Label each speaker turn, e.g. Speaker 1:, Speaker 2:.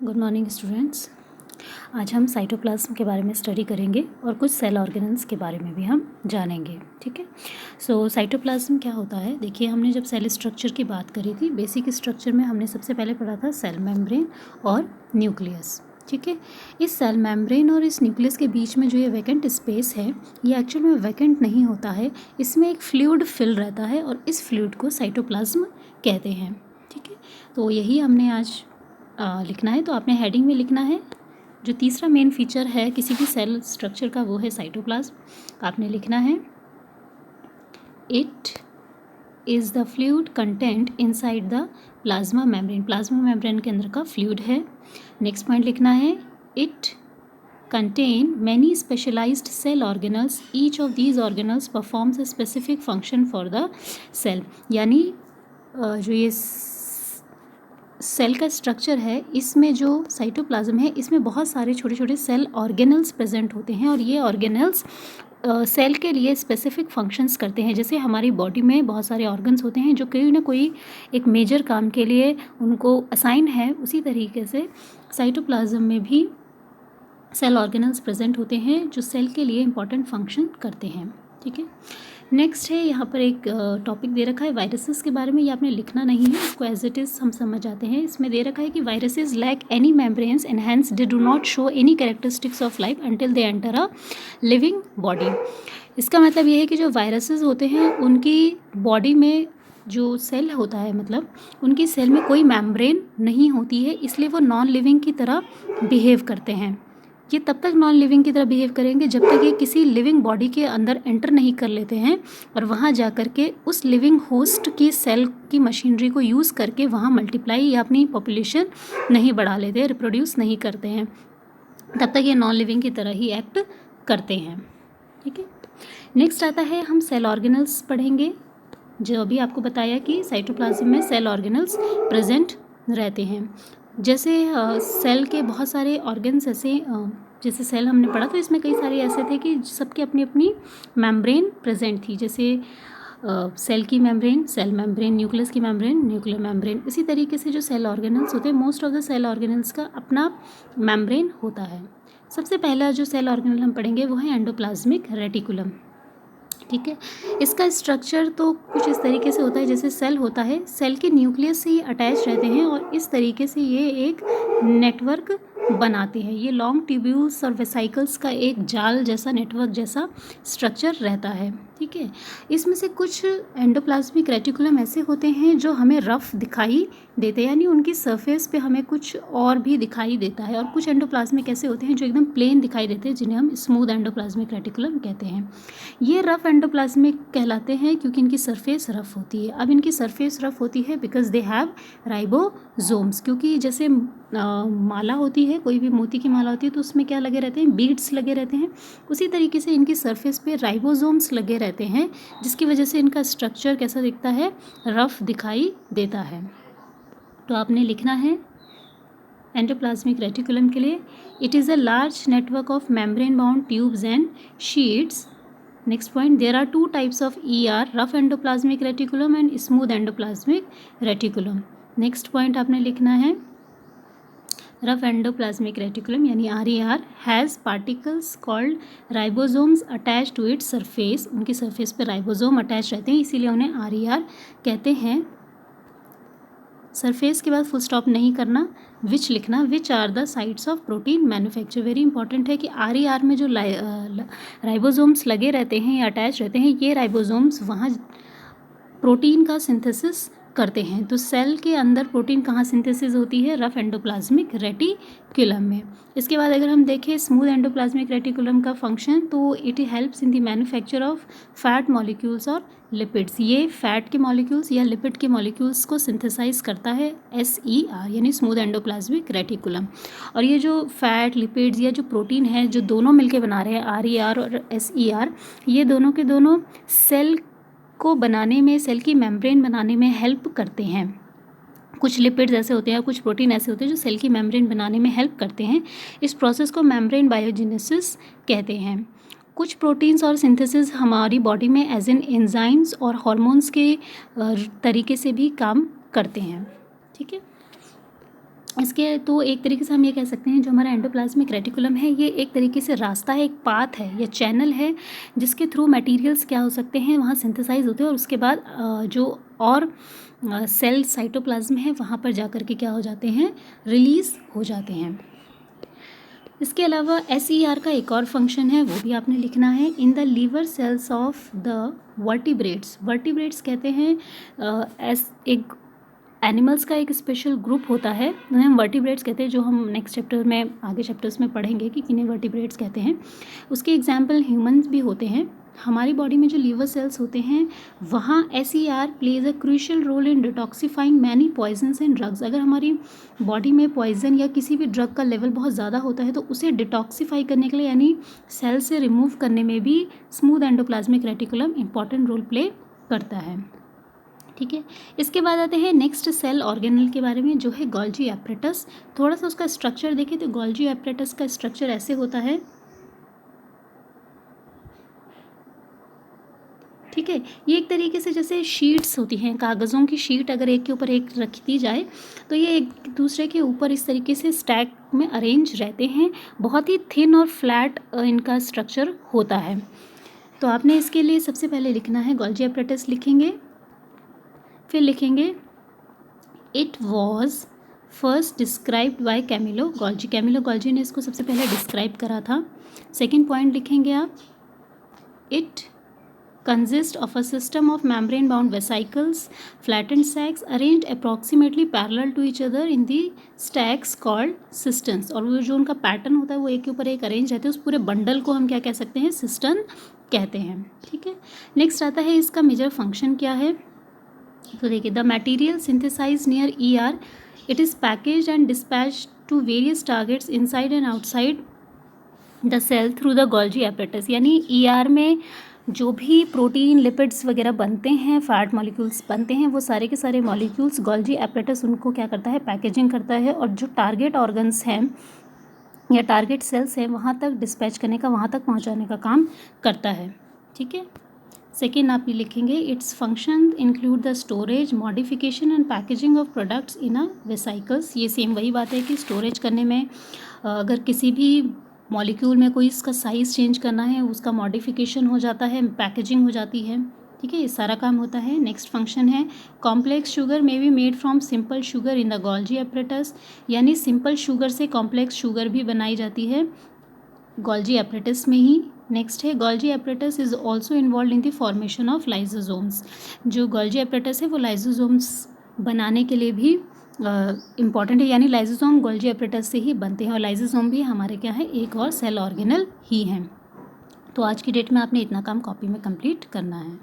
Speaker 1: Good morning students. आज हम cytoplasm के बारे में स्टडी करेंगे और कुछ सेल ऑर्गेनल्स के बारे में भी हम जानेंगे। ठीक है। सो साइटोप्लाज्म क्या होता है? देखिए, हमने जब सेल स्ट्रक्चर की बात करी थी, बेसिक स्ट्रक्चर में हमने सबसे पहले पढ़ा था सेल मेम्ब्रेन और न्यूक्लियस। ठीक है। इस सेल मेम्ब्रेन और इस न्यूक्लियस के बीच में जो ये वैकेंट स्पेस है, ये एक्चुअल में वैकेंट नहीं होता है। इसमें एक फ्लूइड फिल रहता है और इस फ्लूइड को साइटोप्लाज्म कहते हैं। ठीक है। तो यही हमने आज लिखना है। तो आपने हेडिंग में लिखना है, जो तीसरा मेन फीचर है किसी भी सेल स्ट्रक्चर का, वो है साइटोप्लाज्म। आपने लिखना है it is the fluid content inside the plasma membrane. Plasma membrane के अंदर का फ्लूइड है। नेक्स्ट पॉइंट लिखना है it contain many specialized cell organelles. Each of these organelles performs a specific function for the cell. यानी जो ये cell का स्ट्रक्चर है, इसमें जो साइटोप्लाज्म है, इसमें बहुत सारे छोटे छोटे सेल ऑर्गेनल्स प्रेजेंट होते हैं और ये ऑर्गेनल्स सेल के लिए स्पेसिफिक फंक्शंस करते हैं। जैसे हमारी बॉडी में बहुत सारे ऑर्गन्स होते हैं जो कोई ना कोई एक मेजर काम के लिए उनको असाइन है, उसी तरीके से साइटोप्लाज्म में भी सेल ऑर्गेनल्स प्रेजेंट होते हैं जो सेल के लिए इंपॉर्टेंट फंक्शन करते हैं। ठीक है। नेक्स्ट है, यहाँ पर एक टॉपिक दे रखा है वायरसेस के बारे में। ये आपने लिखना नहीं है, इसको एज इट इज़ हम समझ जाते हैं। इसमें दे रखा है कि viruses lack any membranes and hence they do not show any characteristics of life until they enter a living body. इसका मतलब ये है कि जो वायरसेस होते हैं, उनकी बॉडी में जो सेल होता है, मतलब उनकी सेल में कोई मेम्ब्रेन नहीं होती है, इसलिए वो नॉन लिविंग की तरह बिहेव करते हैं। ये तब तक नॉन लिविंग की तरह बिहेव करेंगे जब तक ये किसी लिविंग बॉडी के अंदर एंटर नहीं कर लेते हैं और वहाँ जा कर के उस लिविंग होस्ट की सेल की मशीनरी को यूज़ करके वहाँ मल्टीप्लाई या अपनी पॉपुलेशन नहीं बढ़ा लेते, रिप्रोड्यूस नहीं करते हैं। तब तक ये नॉन लिविंग की तरह ही एक्ट करते हैं। ठीक है। नेक्स्ट आता है, हम सेल ऑर्गेनल्स पढ़ेंगे। जो अभी आपको बताया कि साइटोप्लाज्म में सेल ऑर्गेनल्स प्रेजेंट रहते हैं। जैसे सेल के बहुत सारे ऑर्गन्स ऐसे, जैसे सेल हमने पढ़ा तो इसमें कई सारे ऐसे थे कि सबकी अपनी अपनी मेम्ब्रेन प्रेजेंट थी। जैसे सेल की मेम्ब्रेन, सेल मेम्ब्रेन, न्यूक्लियस की मेम्ब्रेन, न्यूक्लियर मेम्ब्रेन। इसी तरीके से जो सेल ऑर्गेनल्स होते हैं, most of the cell organelles का अपना मेम्ब्रेन होता है। सबसे पहला जो सेल ऑर्गेनल हम पढ़ेंगे वो है एंडोप्लाज्मिक रेटिकुलम। ठीक है। इसका स्ट्रक्चर तो कुछ इस तरीके से होता है, जैसे सेल होता है, सेल के न्यूक्लियस से ही अटैच रहते हैं और इस तरीके से ये एक नेटवर्क बनाते हैं। ये लॉन्ग ट्यूब्यूल्स और वेसाइकल्स का एक जाल जैसा, नेटवर्क जैसा स्ट्रक्चर रहता है। ठीक है। इसमें से कुछ एंडोप्लाज्मिक रेटिकुलम ऐसे होते हैं जो हमें रफ दिखाई देते हैं, यानी उनकी सरफेस पे हमें कुछ और भी दिखाई देता है, और कुछ एंडोप्लाज्मिक ऐसे होते हैं जो एकदम प्लेन दिखाई देते हैं, जिन्हें हम स्मूथ एंडोप्लाज्मिक रेटिकुलम कहते हैं। ये रफ एंडोप्लाज्मिक कहलाते हैं क्योंकि इनकी सरफेस रफ होती है। अब इनकी सरफेस रफ होती है बिकॉज दे हैव राइबोसोम्स, क्योंकि जैसे माला होती है, कोई भी मोती की माला होती है तो उसमें क्या लगे रहते हैं, बीड्स लगे रहते हैं। उसी तरीके से इनकी सरफेस पे राइबोसोम्स लगे रहते हैं, जिसकी वजह से इनका स्ट्रक्चर कैसा दिखता है, रफ दिखाई देता है। तो आपने लिखना है एंडोप्लाज्मिक रेटिकुलम के लिए, it is a large network of membrane bound tubes and sheets. Next point, there are two types of ER, rough endoplasmic reticulum and smooth endoplasmic reticulum. Next point आपने लिखना है rough endoplasmic reticulum यानी RER has particles called ribosomes attached to its surface. उनकी surface पे ribosome attach रहते हैं, इसीलिए उन्हें RER कहते हैं। सरफेस के बाद फुल स्टॉप नहीं करना, विच लिखना, which are the sites of protein manufacture. Very important है कि RER में जो राइबोसोम्स लगे रहते हैं या अटैच रहते हैं, ये राइबोसोम्स वहाँ प्रोटीन का सिंथेसिस करते हैं। तो सेल के अंदर प्रोटीन कहाँ सिंथेसिस होती है, रफ एंडोप्लाज्मिक रेटिकुलम में। इसके बाद अगर हम देखें स्मूथ एंडोप्लाज्मिक रेटिकुलम का फंक्शन, तो it helps in the manufacture of fat molecules और लिपिड्स। ये फैट के मॉलिक्यूल्स या लिपिड के मॉलिक्यूल्स को सिंथेसाइज करता है SER यानी स्मूथ एंडोप्लाज्मिक रेटिकुलम। और ये जो फैट, लिपिड्स या जो प्रोटीन है, जो दोनों मिलके बना रहे हैं RER और SER, ये दोनों के दोनों सेल को बनाने में, सेल की मेम्ब्रेन बनाने में हेल्प करते हैं। कुछ लिपिड्स ऐसे होते हैं, कुछ प्रोटीन ऐसे होते हैं जो सेल की मेम्ब्रेन बनाने में हेल्प करते हैं। इस प्रोसेस को मेम्ब्रेन बायोजेनेसिस कहते हैं। कुछ प्रोटीन्स और सिंथेसिस हमारी बॉडी में एज इन एंजाइम्स और हार्मोन्स के तरीके से भी काम करते हैं। ठीक है। इसके तो एक तरीके से हम ये कह सकते हैं जो हमारा एंडोप्लाज्मिक रेटिकुलम है ये एक तरीके से रास्ता है, एक पाथ है या चैनल है जिसके थ्रू मटेरियल्स क्या हो सकते हैं वहाँ सिंथेसाइज होते हैं और उसके बाद जो और सेल साइटोप्लाज्म है वहाँ पर जा कर के क्या हो जाते हैं, रिलीज़ हो जाते हैं। इसके अलावा SER का एक और फंक्शन है वो भी आपने लिखना है। In the liver cells of the vertebrates, vertebrates कहते हैं एक एनिमल्स का एक स्पेशल ग्रुप होता है उन्हें हम वर्टिब्रेट्स कहते हैं, जो हम नेक्स्ट चैप्टर में आगे चैप्टर्स में पढ़ेंगे कि किन्हें वर्टिब्रेट्स कहते हैं। उसके एग्जाम्पल ह्यूमंस भी होते हैं। हमारी बॉडी में जो लीवर सेल्स होते हैं वहाँ SER plays a crucial role in detoxifying many poisons and drugs. अगर हमारी बॉडी में पॉइजन या किसी भी ड्रग का लेवल बहुत ज़्यादा होता है तो उसे डिटॉक्सिफाई करने के लिए यानी सेल से रिमूव करने में भी smooth endoplasmic reticulum important role play करता है। ठीक है, इसके बाद आते हैं नेक्स्ट सेल ऑर्गेनल के बारे में जो है गोल्जी एपरेटस। थोड़ा सा उसका स्ट्रक्चर देखें तो गोल्जी एपरेटस का स्ट्रक्चर ऐसे होता है। ठीक है, ये एक तरीके से जैसे शीट्स होती हैं, कागज़ों की शीट अगर एक के ऊपर एक रख दी जाए तो ये एक दूसरे के ऊपर इस तरीके से स्टैक में अरेंज रहते हैं। बहुत ही थिन और फ्लैट इनका स्ट्रक्चर होता है। तो आपने इसके लिए सबसे पहले लिखना है गोल्जी एपरेटस लिखेंगे, फिर लिखेंगे it was first described by Camillo Golgi. Camillo Golgi ने इसको सबसे पहले डिस्क्राइब करा था। सेकेंड पॉइंट लिखेंगे आप, it consist of a system of membrane bound vesicles, flattened sacs arranged approximately parallel to each other in the stacks called cisterns। और वो जो उनका पैटर्न होता है वो एक के ऊपर एक अरेंज रहते हैं, उस पूरे बंडल को हम क्या कह सकते हैं, सिस्टर्न कहते हैं। ठीक है, नेक्स्ट आता है इसका मेजर फंक्शन क्या है। तो देखिए, the material synthesise near ER it is packaged and dispatched to various targets inside and outside the cell through the Golgi apparatus. यानी ER में जो भी प्रोटीन लिपिड्स वगैरह बनते हैं, फैट मॉलिक्यूल्स बनते हैं, वो सारे के सारे मॉलिक्यूल्स गोल्जी एपरेटस उनको क्या करता है, पैकेजिंग करता है और जो टारगेट ऑर्गन्स हैं या टारगेट सेल्स हैं वहाँ तक डिस्पैच करने का, वहाँ तक पहुँचाने का काम करता है। ठीक है, सेकेंड आप ये लिखेंगे, its function include the storage, modification and packaging of products in a vesicles. ये सेम वही बात है कि स्टोरेज करने में अगर किसी भी मॉलिक्यूल में कोई इसका साइज़ चेंज करना है उसका मॉडिफिकेशन हो जाता है, पैकेजिंग हो जाती है। ठीक है, ये सारा काम होता है। नेक्स्ट फंक्शन है complex sugar may be made from simple sugar in the Golgi apparatus. यानी सिंपल शुगर से कॉम्प्लेक्स शुगर भी बनाई जाती है गोल्जी एपरेटस में ही। नेक्स्ट है Golgi apparatus is also involve in the formation of lysosomes. जो गोल्जी एपरेटस है वो लाइसोसोम्स बनाने के लिए भी इम्पॉर्टेंट है, यानी लाइसोसोम गोल्जी एपरेटस से ही बनते हैं और लाइसोसोम भी हमारे क्या है, एक और सेल ऑर्गेनल ही हैं। तो आज की डेट में आपने इतना काम कॉपी में कंप्लीट करना है।